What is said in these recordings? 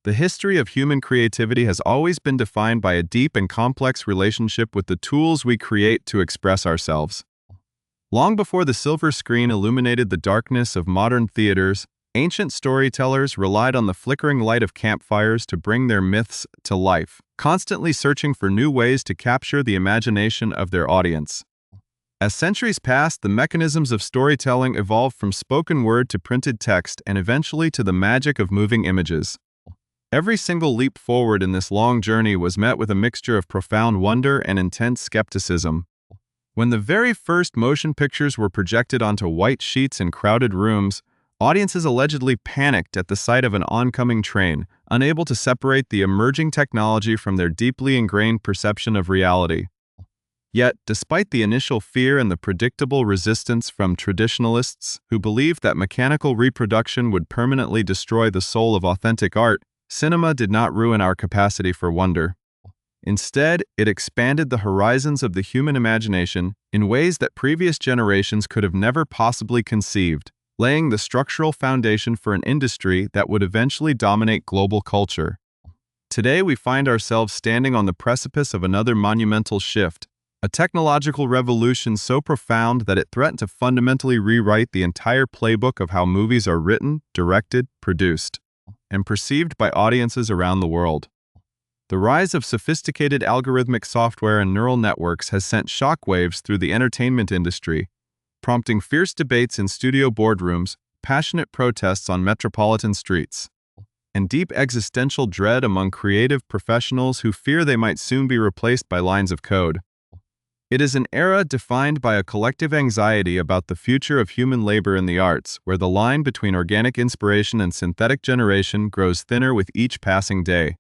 The history of human creativity has always been defined by a deep and complex relationship with the tools we create to express ourselves. Long before the silver screen illuminated the darkness of modern theaters, ancient storytellers relied on the flickering light of campfires to bring their myths to life, constantly searching for new ways to capture the imagination of their audience. As centuries passed, the mechanisms of storytelling evolved from spoken word to printed text and eventually to the magic of moving images. Every single leap forward in this long journey was met with a mixture of profound wonder and intense skepticism. When the very first motion pictures were projected onto white sheets in crowded rooms, audiences allegedly panicked at the sight of an oncoming train, unable to separate the emerging technology from their deeply ingrained perception of reality. Yet, despite the initial fear and the predictable resistance from traditionalists who believed that mechanical reproduction would permanently destroy the soul of authentic art, cinema did not ruin our capacity for wonder. Instead, it expanded the horizons of the human imagination in ways that previous generations could have never possibly conceived, laying the structural foundation for an industry that would eventually dominate global culture. Today, we find ourselves standing on the precipice of another monumental shift, a technological revolution so profound that it threatened to fundamentally rewrite the entire playbook of how movies are written, directed, produced, and perceived by audiences around the world. The rise of sophisticated algorithmic software and neural networks has sent shockwaves through the entertainment industry, prompting fierce debates in studio boardrooms, passionate protests on metropolitan streets, and deep existential dread among creative professionals who fear they might soon be replaced by lines of code. It is an era defined by a collective anxiety about the future of human labor in the arts, where the line between organic inspiration and synthetic generation grows thinner with each passing day.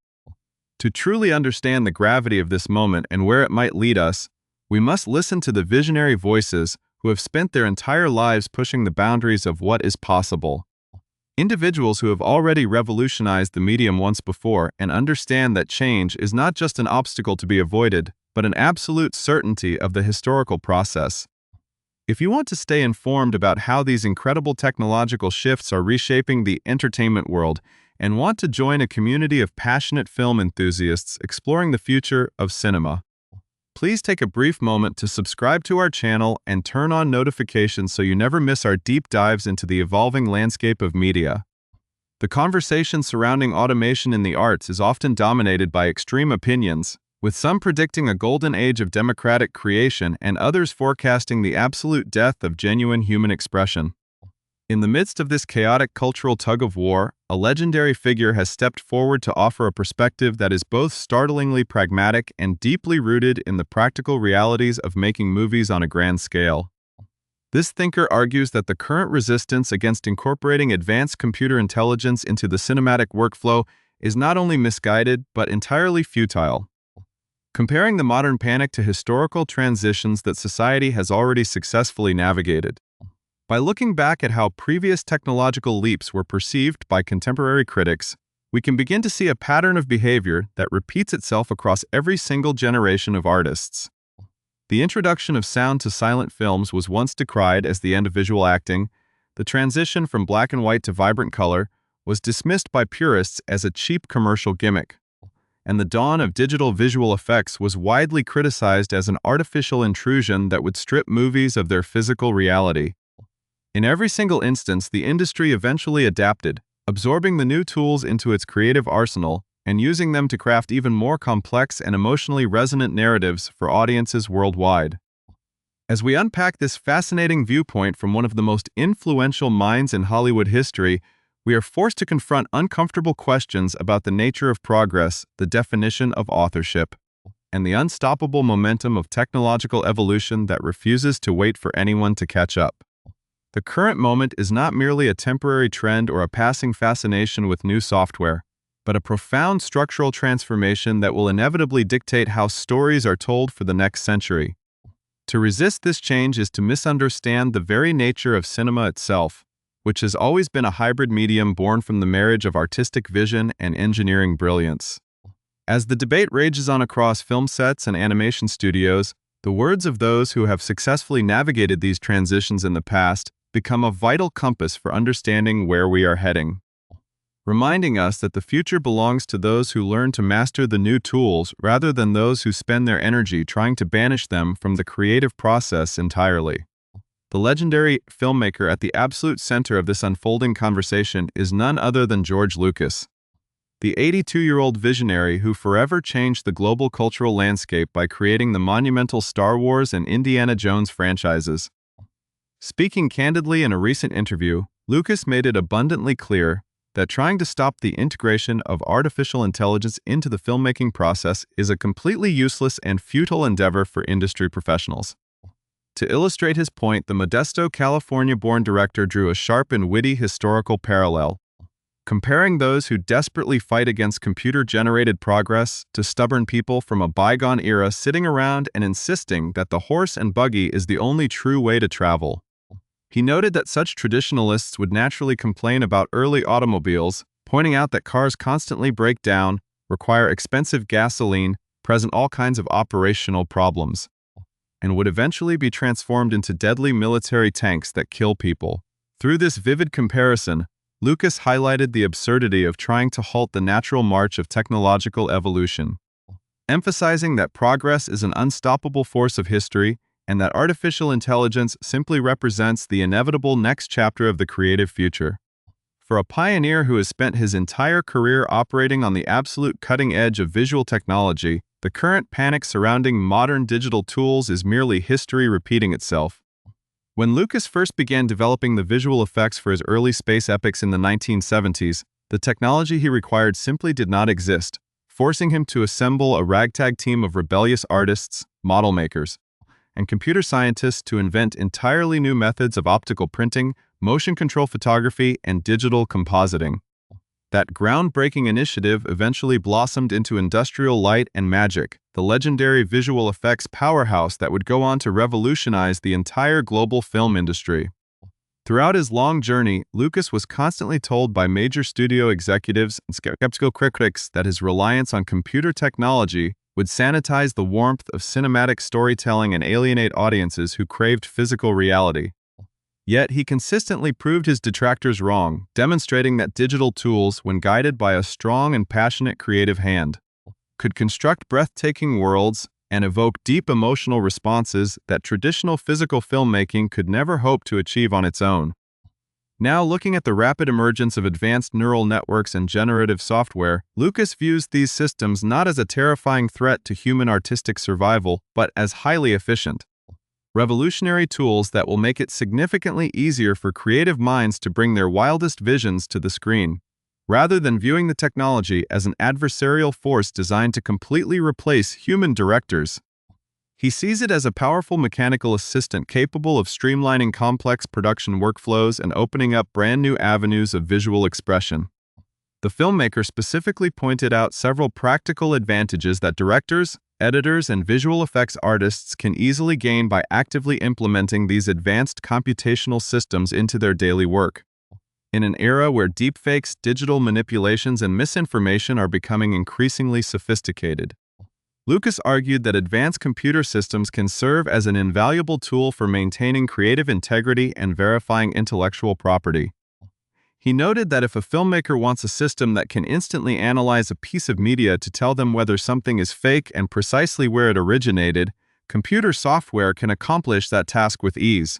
To truly understand the gravity of this moment and where it might lead us, we must listen to the visionary voices who have spent their entire lives pushing the boundaries of what is possible. Individuals who have already revolutionized the medium once before and understand that change is not just an obstacle to be avoided, but an absolute certainty of the historical process. If you want to stay informed about how these incredible technological shifts are reshaping the entertainment world and want to join a community of passionate film enthusiasts exploring the future of cinema, please take a brief moment to subscribe to our channel and turn on notifications so you never miss our deep dives into the evolving landscape of media. The conversation surrounding automation in the arts is often dominated by extreme opinions, with some predicting a golden age of democratic creation and others forecasting the absolute death of genuine human expression. In the midst of this chaotic cultural tug-of-war, a legendary figure has stepped forward to offer a perspective that is both startlingly pragmatic and deeply rooted in the practical realities of making movies on a grand scale. This thinker argues that the current resistance against incorporating advanced computer intelligence into the cinematic workflow is not only misguided but entirely futile. Comparing the modern panic to historical transitions that society has already successfully navigated. By looking back at how previous technological leaps were perceived by contemporary critics, we can begin to see a pattern of behavior that repeats itself across every single generation of artists. The introduction of sound to silent films was once decried as the end of visual acting. The transition from black and white to vibrant color was dismissed by purists as a cheap commercial gimmick. And the dawn of digital visual effects was widely criticized as an artificial intrusion that would strip movies of their physical reality. In every single instance, the industry eventually adapted, absorbing the new tools into its creative arsenal and using them to craft even more complex and emotionally resonant narratives for audiences worldwide. As we unpack this fascinating viewpoint from one of the most influential minds in Hollywood history, we are forced to confront uncomfortable questions about the nature of progress, the definition of authorship, and the unstoppable momentum of technological evolution that refuses to wait for anyone to catch up. The current moment is not merely a temporary trend or a passing fascination with new software, but a profound structural transformation that will inevitably dictate how stories are told for the next century. To resist this change is to misunderstand the very nature of cinema itself, which has always been a hybrid medium born from the marriage of artistic vision and engineering brilliance. As the debate rages on across film sets and animation studios, the words of those who have successfully navigated these transitions in the past become a vital compass for understanding where we are heading. reminding us that the future belongs to those who learn to master the new tools rather than those who spend their energy trying to banish them from the creative process entirely. The legendary filmmaker at the absolute center of this unfolding conversation is none other than George Lucas, the 82-year-old visionary who forever changed the global cultural landscape by creating the monumental Star Wars and Indiana Jones franchises. Speaking candidly in a recent interview, Lucas made it abundantly clear that trying to stop the integration of artificial intelligence into the filmmaking process is a completely useless and futile endeavor for industry professionals. To illustrate his point, the Modesto, California-born director drew a sharp and witty historical parallel, comparing those who desperately fight against computer-generated progress to stubborn people from a bygone era sitting around and insisting that the horse and buggy is the only true way to travel. He noted that such traditionalists would naturally complain about early automobiles, pointing out that cars constantly break down, require expensive gasoline, present all kinds of operational problems, and would eventually be transformed into deadly military tanks that kill people. Through this vivid comparison, Lucas highlighted the absurdity of trying to halt the natural march of technological evolution, emphasizing that progress is an unstoppable force of history and that artificial intelligence simply represents the inevitable next chapter of the creative future. For a pioneer who has spent his entire career operating on the absolute cutting edge of visual technology, the current panic surrounding modern digital tools is merely history repeating itself. When Lucas first began developing the visual effects for his early space epics in the 1970s, the technology he required simply did not exist, forcing him to assemble a ragtag team of rebellious artists, model makers, and computer scientists to invent entirely new methods of optical printing, motion control photography, and digital compositing. That groundbreaking initiative eventually blossomed into Industrial Light and Magic, the legendary visual effects powerhouse that would go on to revolutionize the entire global film industry. Throughout his long journey, Lucas was constantly told by major studio executives and skeptical critics that his reliance on computer technology would sanitize the warmth of cinematic storytelling and alienate audiences who craved physical reality. Yet he consistently proved his detractors wrong, demonstrating that digital tools, when guided by a strong and passionate creative hand, could construct breathtaking worlds and evoke deep emotional responses that traditional physical filmmaking could never hope to achieve on its own. Now, looking at the rapid emergence of advanced neural networks and generative software, Lucas views these systems not as a terrifying threat to human artistic survival, but as highly efficient, revolutionary tools that will make it significantly easier for creative minds to bring their wildest visions to the screen. Rather than viewing the technology as an adversarial force designed to completely replace human directors, he sees it as a powerful mechanical assistant capable of streamlining complex production workflows and opening up brand new avenues of visual expression. The filmmaker specifically pointed out several practical advantages that directors, editors, and visual effects artists can easily gain by actively implementing these advanced computational systems into their daily work. In an era where deepfakes, digital manipulations, and misinformation are becoming increasingly sophisticated, Lucas argued that advanced computer systems can serve as an invaluable tool for maintaining creative integrity and verifying intellectual property. He noted that if a filmmaker wants a system that can instantly analyze a piece of media to tell them whether something is fake and precisely where it originated, computer software can accomplish that task with ease,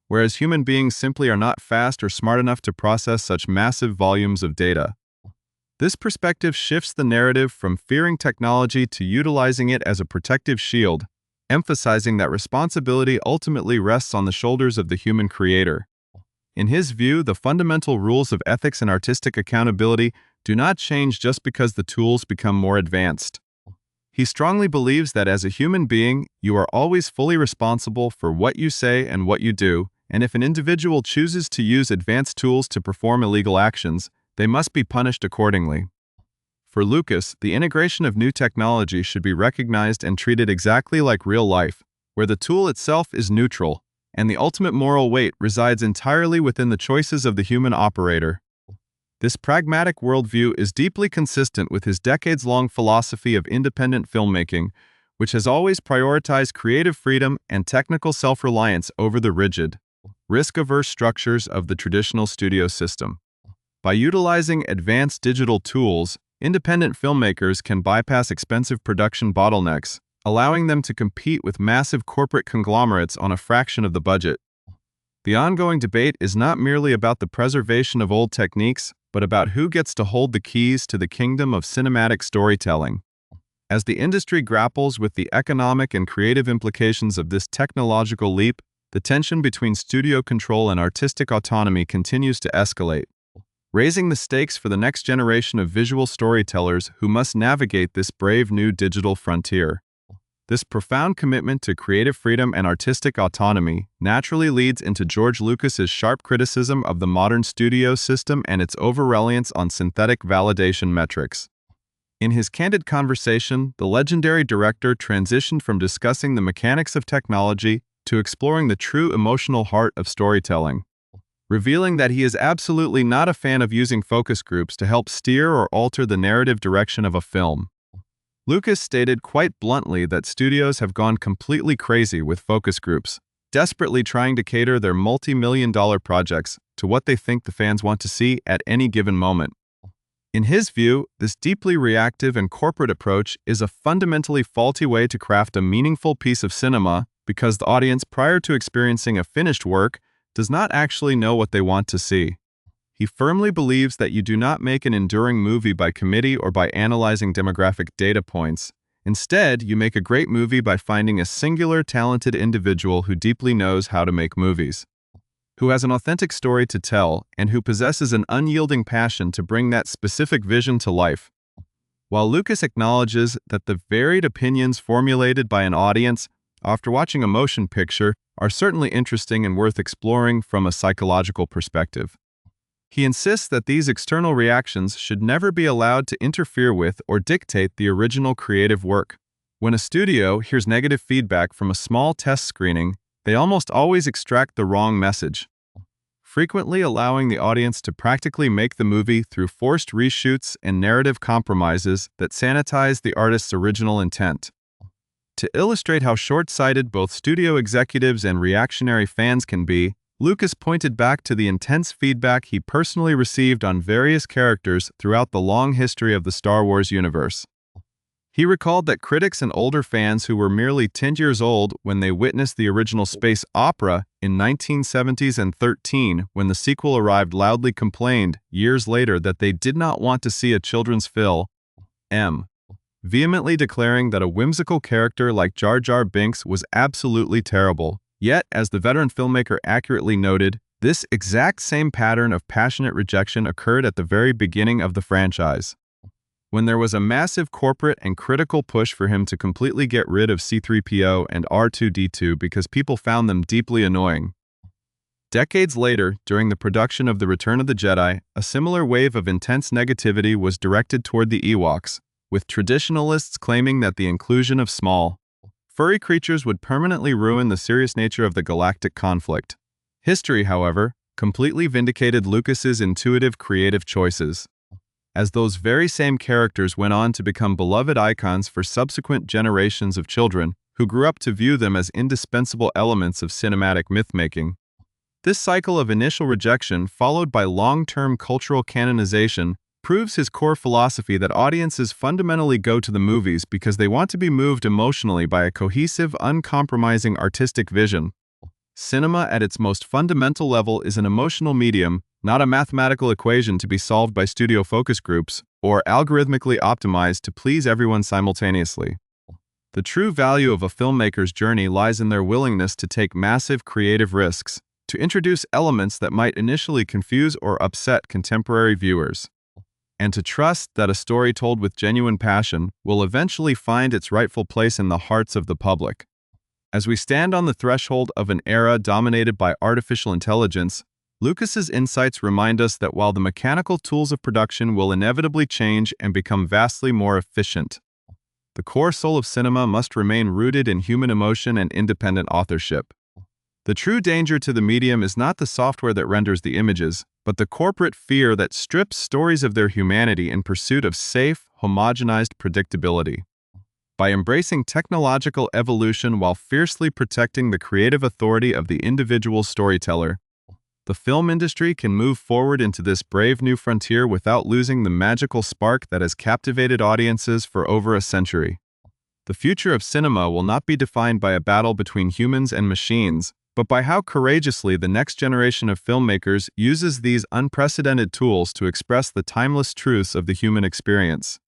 whereas human beings simply are not fast or smart enough to process such massive volumes of data. This perspective shifts the narrative from fearing technology to utilizing it as a protective shield, emphasizing that responsibility ultimately rests on the shoulders of the human creator. In his view, the fundamental rules of ethics and artistic accountability do not change just because the tools become more advanced. He strongly believes that as a human being, you are always fully responsible for what you say and what you do, and if an individual chooses to use advanced tools to perform illegal actions, they must be punished accordingly. For Lucas, the integration of new technology should be recognized and treated exactly like real life, where the tool itself is neutral, and the ultimate moral weight resides entirely within the choices of the human operator. This pragmatic worldview is deeply consistent with his decades-long philosophy of independent filmmaking, which has always prioritized creative freedom and technical self-reliance over the rigid, risk-averse structures of the traditional studio system. By utilizing advanced digital tools, independent filmmakers can bypass expensive production bottlenecks, allowing them to compete with massive corporate conglomerates on a fraction of the budget. The ongoing debate is not merely about the preservation of old techniques, but about who gets to hold the keys to the kingdom of cinematic storytelling. As the industry grapples with the economic and creative implications of this technological leap, the tension between studio control and artistic autonomy continues to escalate, raising the stakes for the next generation of visual storytellers who must navigate this brave new digital frontier. This profound commitment to creative freedom and artistic autonomy naturally leads into George Lucas's sharp criticism of the modern studio system and its over-reliance on synthetic validation metrics. In his candid conversation, the legendary director transitioned from discussing the mechanics of technology to exploring the true emotional heart of storytelling, revealing that he is absolutely not a fan of using focus groups to help steer or alter the narrative direction of a film. Lucas stated quite bluntly that studios have gone completely crazy with focus groups, desperately trying to cater their multi-million-dollar projects to what they think the fans want to see at any given moment. In his view, this deeply reactive and corporate approach is a fundamentally faulty way to craft a meaningful piece of cinema because the audience, prior to experiencing a finished work, does not actually know what they want to see. He firmly believes that you do not make an enduring movie by committee or by analyzing demographic data points. Instead, you make a great movie by finding a singular, talented individual who deeply knows how to make movies, who has an authentic story to tell, and who possesses an unyielding passion to bring that specific vision to life. While Lucas acknowledges that the varied opinions formulated by an audience after watching a motion picture are certainly interesting and worth exploring from a psychological perspective, he insists that these external reactions should never be allowed to interfere with or dictate the original creative work. When a studio hears negative feedback from a small test screening, they almost always extract the wrong message, frequently allowing the audience to practically make the movie through forced reshoots and narrative compromises that sanitize the artist's original intent. To illustrate how short-sighted both studio executives and reactionary fans can be, Lucas pointed back to the intense feedback he personally received on various characters throughout the long history of the Star Wars universe. He recalled that critics and older fans who were merely 10 years old when they witnessed the original space opera in 1970s and 13, when the sequel arrived, loudly complained years later that they did not want to see a children's film, vehemently declaring that a whimsical character like Jar Jar Binks was absolutely terrible. Yet, as the veteran filmmaker accurately noted, this exact same pattern of passionate rejection occurred at the very beginning of the franchise, when there was a massive corporate and critical push for him to completely get rid of C-3PO and R2-D2 because people found them deeply annoying. Decades later, during the production of The Return of the Jedi, a similar wave of intense negativity was directed toward the Ewoks, with traditionalists claiming that the inclusion of small, furry creatures would permanently ruin the serious nature of the galactic conflict. History, however, completely vindicated Lucas's intuitive creative choices, as those very same characters went on to become beloved icons for subsequent generations of children who grew up to view them as indispensable elements of cinematic mythmaking. This cycle of initial rejection, followed by long-term cultural canonization, proves his core philosophy that audiences fundamentally go to the movies because they want to be moved emotionally by a cohesive, uncompromising artistic vision. Cinema at its most fundamental level is an emotional medium, not a mathematical equation to be solved by studio focus groups or algorithmically optimized to please everyone simultaneously. The true value of a filmmaker's journey lies in their willingness to take massive creative risks, to introduce elements that might initially confuse or upset contemporary viewers, and to trust that a story told with genuine passion will eventually find its rightful place in the hearts of the public. As we stand on the threshold of an era dominated by artificial intelligence, Lucas's insights remind us that while the mechanical tools of production will inevitably change and become vastly more efficient, the core soul of cinema must remain rooted in human emotion and independent authorship. The true danger to the medium is not the software that renders the images, but the corporate fear that strips stories of their humanity in pursuit of safe, homogenized predictability. By embracing technological evolution while fiercely protecting the creative authority of the individual storyteller, the film industry can move forward into this brave new frontier without losing the magical spark that has captivated audiences for over a century. The future of cinema will not be defined by a battle between humans and machines, but by how courageously the next generation of filmmakers uses these unprecedented tools to express the timeless truths of the human experience.